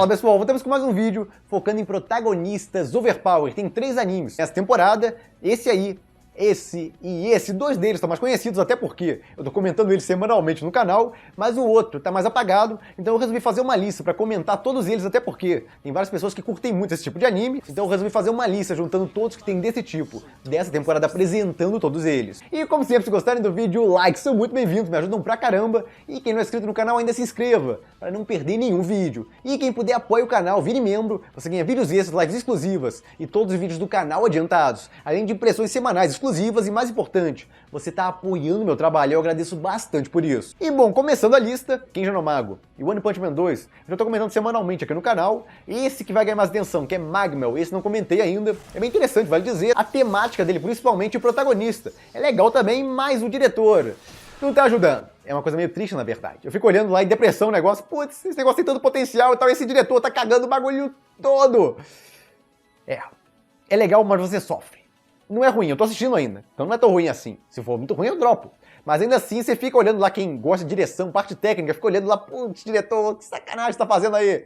Fala pessoal, voltamos com mais um vídeo focando em protagonistas overpower. Tem 3 animes nessa temporada, esse aí, esse e esse, 2 deles estão mais conhecidos, até porque eu tô comentando eles semanalmente no canal, mas o outro tá mais apagado, então eu resolvi fazer uma lista pra comentar todos eles, até porque tem várias pessoas que curtem muito esse tipo de anime, então eu resolvi fazer uma lista juntando todos que tem desse tipo, dessa temporada, apresentando todos eles. E como sempre, se gostarem do vídeo, likes são muito bem-vindos, me ajudam pra caramba, e quem não é inscrito no canal ainda se inscreva, para não perder nenhum vídeo. E quem puder apoie o canal, vire membro, você ganha vídeos extras, lives exclusivas, e todos os vídeos do canal adiantados, além de impressões semanais exclusivas, e mais importante, você está apoiando meu trabalho e eu agradeço bastante por isso. E bom, começando a lista, Kenja no Mago e One Punch Man 2, eu já estou comentando semanalmente aqui no canal. Esse que vai ganhar mais atenção, que é Magmel, esse não comentei ainda, é bem interessante, vale dizer, a temática dele, principalmente o protagonista. É legal também, mas o diretor não tá ajudando. É uma coisa meio triste, na verdade. Eu fico olhando lá em depressão o negócio, putz, esse negócio tem tanto potencial e tal, esse diretor tá cagando o bagulho todo. É legal, mas você sofre. Não é ruim, eu tô assistindo ainda, então não é tão ruim assim. Se for muito ruim, eu dropo. Mas ainda assim, você fica olhando lá, quem gosta de direção, parte técnica, fica olhando lá, putz, diretor, que sacanagem você tá fazendo aí.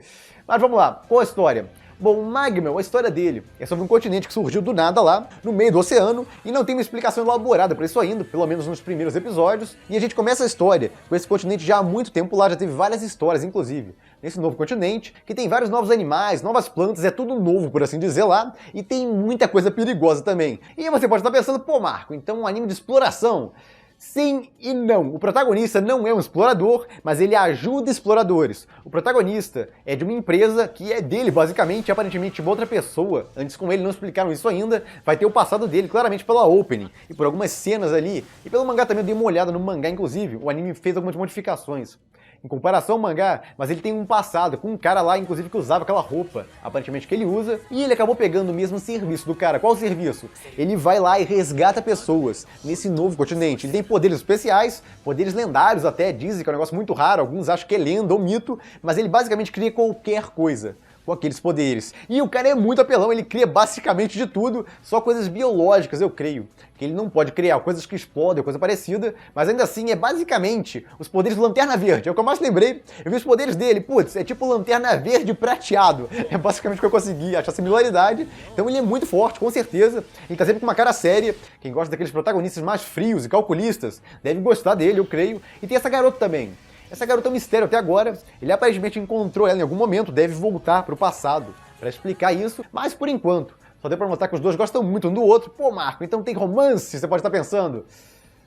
Mas vamos lá, qual a história? Bom, o Magmel, a história dele é sobre um continente que surgiu do nada lá, no meio do oceano, e não tem uma explicação elaborada para isso ainda, pelo menos nos primeiros episódios, e a gente começa a história com esse continente já há muito tempo lá, já teve várias histórias, inclusive, nesse novo continente, que tem vários novos animais, novas plantas, é tudo novo, por assim dizer lá, e tem muita coisa perigosa também. E você pode estar pensando, pô Marco, então um anime de exploração? Sim e não. O protagonista não é um explorador, mas ele ajuda exploradores. O protagonista é de uma empresa que é dele, basicamente, aparentemente uma outra pessoa. Antes com ele não explicaram isso ainda, vai ter o passado dele, claramente pela opening, e por algumas cenas ali, e pelo mangá também eu dei uma olhada no mangá, inclusive, o anime fez algumas modificações. Em comparação ao mangá, mas ele tem um passado com um cara lá, inclusive, que usava aquela roupa, aparentemente que ele usa, e ele acabou pegando o mesmo serviço do cara. Qual o serviço? Ele vai lá e resgata pessoas nesse novo continente. Ele tem poderes especiais, poderes lendários até, dizem que é um negócio muito raro, alguns acham que é lenda ou mito, mas ele basicamente cria qualquer coisa com aqueles poderes. E o cara é muito apelão, ele cria basicamente de tudo, só coisas biológicas, eu creio. Que ele não pode criar coisas que explodem, coisa parecida, mas ainda assim é basicamente os poderes do Lanterna Verde. É o que eu mais lembrei. Eu vi os poderes dele, putz, é tipo Lanterna Verde prateado. É basicamente o que eu consegui achar similaridade. Então ele é muito forte, com certeza. Ele tá sempre com uma cara séria. Quem gosta daqueles protagonistas mais frios e calculistas deve gostar dele, eu creio. E tem essa garota também. Essa garota é um mistério até agora, ele aparentemente encontrou ela em algum momento, deve voltar pro passado para explicar isso, mas por enquanto, só deu pra mostrar que os dois gostam muito um do outro. Pô Marco, então tem romance, você pode estar pensando.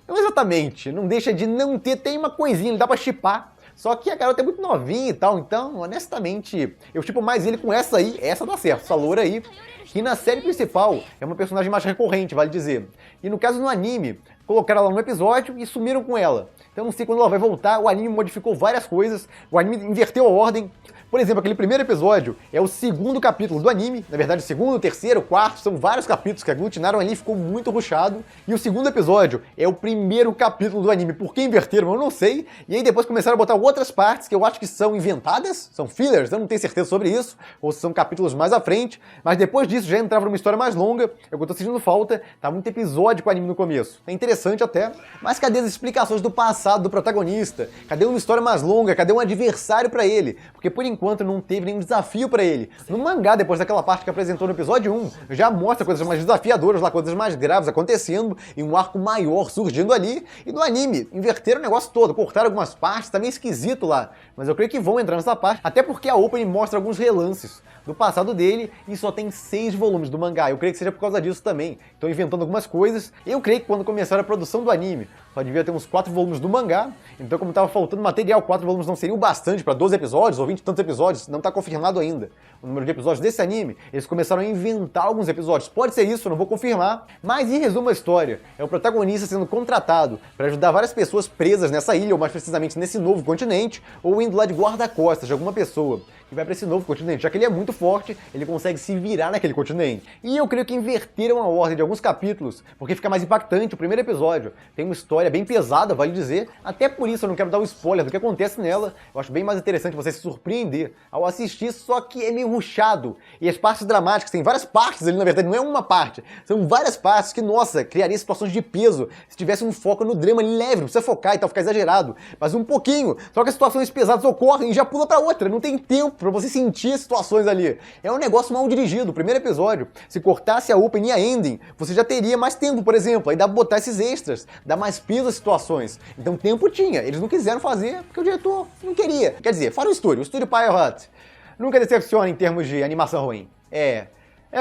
Não exatamente, não deixa de não ter, tem uma coisinha, dá pra shippar, só que a garota é muito novinha e tal, então honestamente, eu shippo mais ele com essa aí, essa dá certo, essa loura aí, que na série principal é uma personagem mais recorrente, vale dizer. E no caso no anime, colocaram ela no episódio e sumiram com ela. Então não sei quando ela vai voltar, o anime modificou várias coisas, o anime inverteu a ordem. Por exemplo, aquele primeiro episódio é o 2º capítulo do anime, na verdade o 2º, o 3º, o 4º, são vários capítulos que aglutinaram ali, ficou muito rushado. E o 2º episódio é o 1º capítulo do anime, por que inverteram eu não sei. E aí depois começaram a botar outras partes que eu acho que são inventadas, são fillers, eu não tenho certeza sobre isso, ou são capítulos mais à frente. Mas depois disso já entrava numa história mais longa, é o que eu tô sentindo falta, tá muito episódio com o anime no começo. É interessante até, mas cadê as explicações do passado do protagonista? Cadê uma história mais longa? Cadê um adversário pra ele? Porque por enquanto não teve nenhum desafio pra ele. No mangá, depois daquela parte que apresentou no episódio 1, já mostra coisas mais desafiadoras lá, coisas mais graves acontecendo, e um arco maior surgindo ali. E no anime, inverteram o negócio todo, cortaram algumas partes, tá meio esquisito lá. Mas eu creio que vão entrar nessa parte, até porque a opening mostra alguns relances do passado dele, e só tem 6 volumes do mangá. Eu creio que seja por causa disso também. Estão inventando algumas coisas. Eu creio que quando começaram a produção do anime, só devia ter uns 4 volumes do mangá. Então, como estava faltando material, 4 volumes não seriam bastante para 12 episódios ou 20 e tantos episódios. Não está confirmado ainda o número de episódios desse anime. Eles começaram a inventar alguns episódios. Pode ser isso, eu não vou confirmar. Mas, em resumo, a história é o protagonista sendo contratado para ajudar várias pessoas presas nessa ilha, ou mais precisamente nesse novo continente, ou indo lá de guarda-costas de alguma pessoa que vai para esse novo continente. Já que ele é muito forte, ele consegue se virar naquele continente. E eu creio que inverteram a ordem de alguns capítulos, porque fica mais impactante. O primeiro episódio tem uma história bem pesada, vale dizer, até por isso eu não quero dar um spoiler do que acontece nela. Eu acho bem mais interessante você se surpreender ao assistir, só que é meio rushado. E as partes dramáticas, tem várias partes ali, na verdade, não é uma parte, são várias partes que, nossa, criaria situações de peso se tivesse um foco no drama leve, não precisa focar e tal, ficar exagerado, mas um pouquinho. Só que as situações pesadas ocorrem e já pula pra outra, não tem tempo pra você sentir as situações ali. É um negócio mal dirigido, o primeiro episódio. Se cortasse a opening e a ending, você já teria mais tempo, por exemplo. Aí dá pra botar esses extras, dá mais peso às situações. Então tempo tinha, eles não quiseram fazer porque o diretor não queria. Quer dizer, fora o estúdio Firehut nunca decepciona em termos de animação ruim. É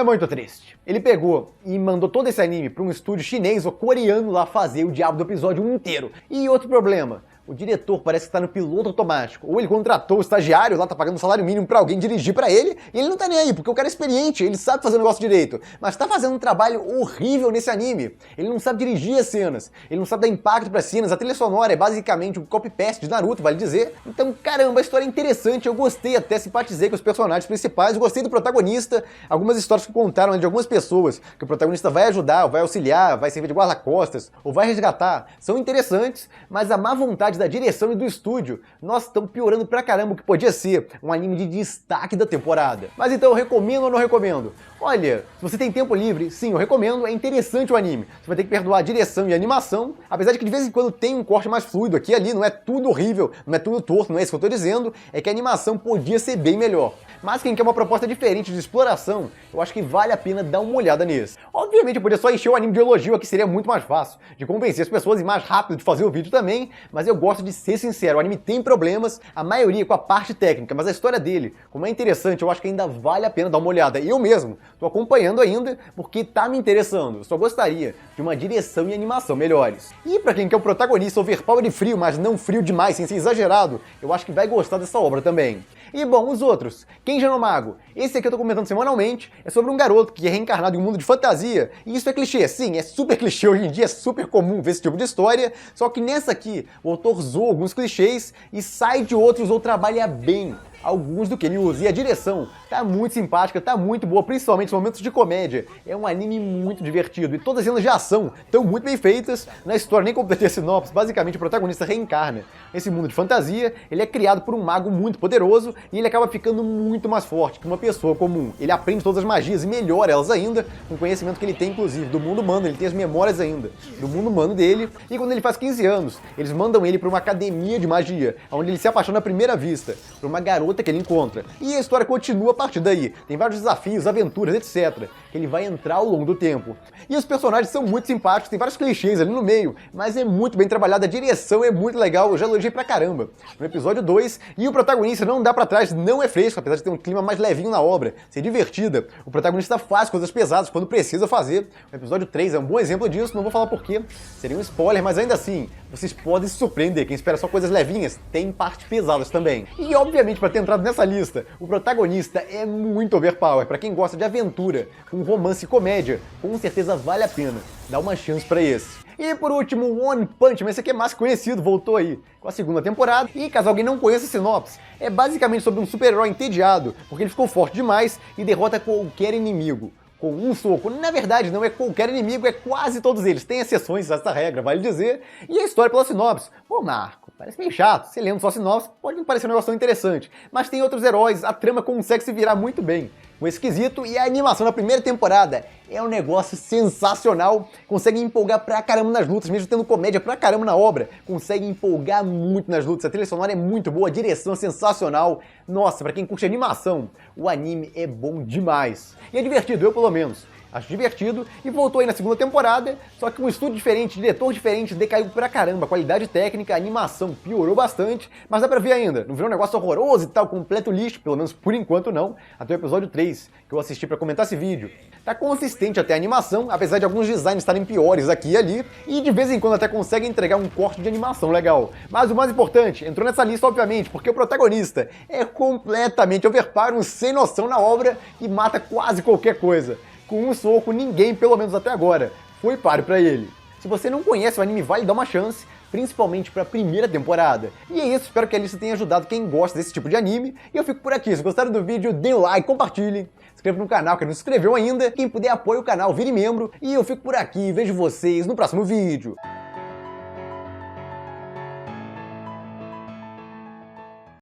muito triste. Ele pegou e mandou todo esse anime para um estúdio chinês ou coreano lá fazer o diabo do episódio inteiro. E outro problema, o diretor parece que está no piloto automático. Ou ele contratou o estagiário lá, tá pagando um salário mínimo para alguém dirigir para ele, e ele não tá nem aí, porque o cara é experiente, ele sabe fazer o negócio direito. Mas tá fazendo um trabalho horrível nesse anime. Ele não sabe dirigir as cenas, ele não sabe dar impacto para as cenas, a trilha sonora é basicamente um copy-paste de Naruto, vale dizer. Então, caramba, a história é interessante, eu gostei, até simpatizei com os personagens principais, eu gostei do protagonista, algumas histórias que contaram de algumas pessoas, que o protagonista vai ajudar, vai auxiliar, vai servir de guarda-costas, ou vai resgatar, são interessantes, mas a má vontade da direção e do estúdio, nós estamos piorando pra caramba o que podia ser um anime de destaque da temporada. Mas então, eu recomendo ou não recomendo? Olha, se você tem tempo livre, sim, eu recomendo, é interessante o anime. Você vai ter que perdoar a direção e a animação, apesar de que de vez em quando tem um corte mais fluido aqui e ali, não é tudo horrível, não é tudo torto, não é isso que eu tô dizendo, é que a animação podia ser bem melhor. Mas quem quer uma proposta diferente de exploração, eu acho que vale a pena dar uma olhada nesse. Obviamente eu podia só encher o anime de elogio, aqui seria muito mais fácil de convencer as pessoas e mais rápido de fazer o vídeo também, mas eu gosto de ser sincero, o anime tem problemas, a maioria com a parte técnica, mas a história dele, como é interessante, eu acho que ainda vale a pena dar uma olhada. E eu mesmo tô acompanhando ainda, porque tá me interessando, eu só gostaria de uma direção e animação melhores. E pra quem quer o protagonista overpower e frio, mas não frio demais, sem ser exagerado, eu acho que vai gostar dessa obra também. E bom, os outros, Kenja no Mago, esse aqui eu tô comentando semanalmente, é sobre um garoto que é reencarnado em um mundo de fantasia, e isso é clichê, sim, é super clichê hoje em dia, é super comum ver esse tipo de história, só que nessa aqui, o autor zoa alguns clichês e sai de outros ou trabalha bem alguns do que ele usa. E a direção tá muito simpática, tá muito boa, principalmente nos momentos de comédia. É um anime muito divertido e todas as cenas de ação estão muito bem feitas. Na história, nem completei a sinopse, basicamente o protagonista reencarna nesse mundo de fantasia, ele é criado por um mago muito poderoso e ele acaba ficando muito mais forte que uma pessoa comum. Ele aprende todas as magias e melhora elas ainda, com o conhecimento que ele tem, inclusive, do mundo humano, ele tem as memórias ainda do mundo humano dele, e quando ele faz 15 anos, eles mandam ele para uma academia de magia, onde ele se apaixona à primeira vista, por uma garota que ele encontra. E a história continua a partir daí. Tem vários desafios, aventuras, etc. que ele vai entrar ao longo do tempo. E os personagens são muito simpáticos, tem vários clichês ali no meio, mas é muito bem trabalhada, a direção é muito legal, eu já elogiei pra caramba no episódio 2, e o protagonista não dá pra trás, não é fresco, apesar de ter um clima mais levinho na obra, ser divertida. O protagonista faz coisas pesadas quando precisa fazer. O episódio 3 é um bom exemplo disso, não vou falar porquê, seria um spoiler, mas ainda assim, vocês podem se surpreender. Quem espera só coisas levinhas, tem partes pesadas também. E obviamente, pra ter entrado nessa lista, o protagonista é muito overpower. Pra quem gosta de aventura, com romance e comédia, com certeza vale a pena dar uma chance pra esse. E por último, One Punch Man, esse aqui é mais conhecido, voltou aí com a segunda temporada. E caso alguém não conheça a sinopse, é basicamente sobre um super-herói entediado, porque ele ficou forte demais e derrota qualquer inimigo com um soco. Na verdade, não é qualquer inimigo, é quase todos eles. Tem exceções a essa regra, vale dizer. E a história pela sinopse. Pô, Marco, parece meio chato. Se lendo só a sinopse, pode não parecer um negócio tão interessante. Mas tem outros heróis, a trama consegue se virar muito bem com esse quesito, e a animação na primeira temporada é um negócio sensacional. Consegue empolgar pra caramba nas lutas, mesmo tendo comédia pra caramba na obra. Consegue empolgar muito nas lutas. A trilha sonora é muito boa, a direção é sensacional. Nossa, pra quem curte animação, o anime é bom demais. E é divertido, eu pelo menos acho divertido, e voltou aí na segunda temporada, só que com um estúdio diferente, diretor diferente, decaiu pra caramba, a qualidade técnica, a animação piorou bastante, mas dá pra ver ainda, não virou um negócio horroroso e tal, completo lixo, pelo menos por enquanto não, até o episódio 3, que eu assisti pra comentar esse vídeo. Tá consistente até a animação, apesar de alguns designs estarem piores aqui e ali, e de vez em quando até consegue entregar um corte de animação legal. Mas o mais importante, entrou nessa lista obviamente, porque o protagonista é completamente overpower, um sem noção na obra, e mata quase qualquer coisa. Com um soco, ninguém, pelo menos até agora, foi páreo pra ele. Se você não conhece o anime, vale dar uma chance, principalmente pra primeira temporada. E é isso, espero que a lista tenha ajudado quem gosta desse tipo de anime, e eu fico por aqui. Se gostaram do vídeo, dê um like, compartilhem, se inscreva no canal, quem não se inscreveu ainda, quem puder apoie o canal, vire membro, e eu fico por aqui, vejo vocês no próximo vídeo.